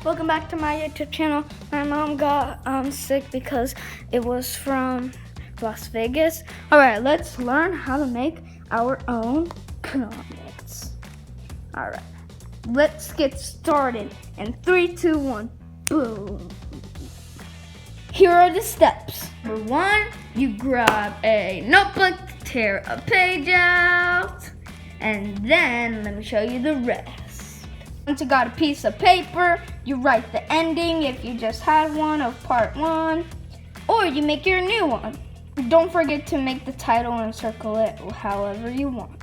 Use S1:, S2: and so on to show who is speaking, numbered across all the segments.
S1: Welcome back to my YouTube channel. My mom got sick because it was from Las Vegas. Alright, let's learn how to make our own comics. Alright, let's get started. In 3, 2, 1, boom. Here are the steps. Number 1, you grab a notebook, tear a page out, and then let me show you the rest. Once you got a piece of paper, you write the ending if you just had one of part 1, or you make your new one. Don't forget to make the title and circle it however you want.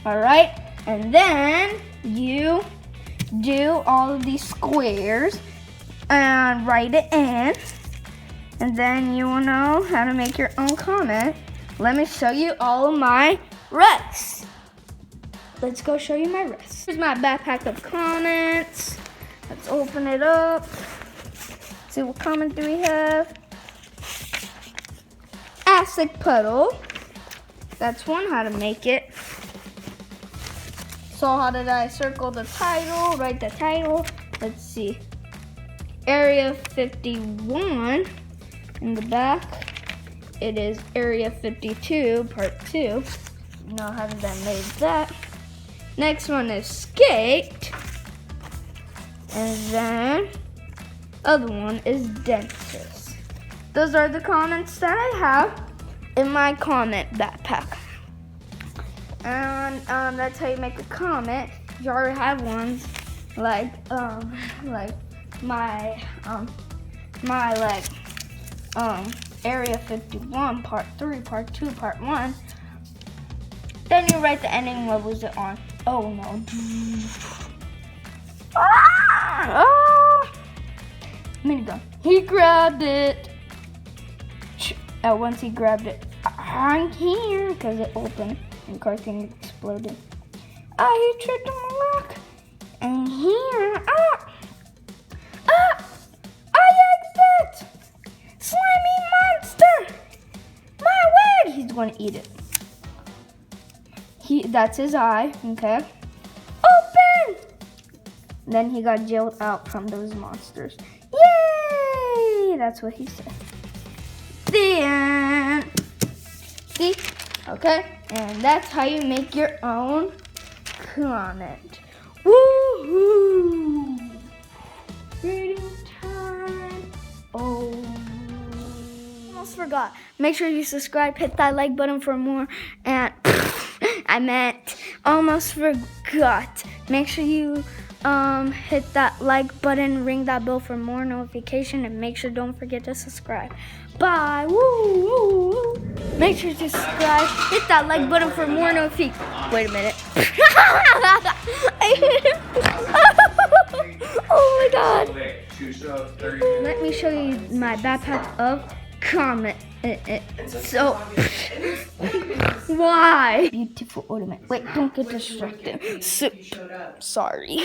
S1: Alright, and then you do all of these squares and write it in, and then you will know how to make your own comment. Let me show you all of my rests. Let's go show you my rests. Here's my backpack of comments. Let's open it up. See what comment do we have? Acid puddle. That's one, how to make it. So how did I circle the title? Write the title. Let's see. Area 51 in the back. It is Area 52, part 2. You know how did I make that? Next one is skate. And then other one is dentist. Those are the comments that I have in my comment backpack. And that's how you make a comment. You already have ones like my Area 51, part 3, part 2, part 1. Then you write the ending. What was it on? Oh no. Minigun. He grabbed it. Once he grabbed it, I'm here because it opened and cartoon exploded. He tripped on a rock. And here, I exit! Slimy monster! My word! He's gonna eat it. That's his eye, okay? Open! Then he got jailed out from those monsters. Yay! That's what he said. The end. See? Okay? And that's how you make your own comment. Woohoo! Reading time. Oh. Almost forgot. Make sure you subscribe, hit that like button for more, and almost forgot. Make sure you hit that like button, ring that bell for more notification, and make sure don't forget to subscribe. Bye. Woo, woo, woo. Make sure to subscribe, hit that like button for more notification. Wait a minute. Oh my god. Let me show you my backpack of comment. So why? Beautiful ornament. Wait, don't get distracted. Sorry.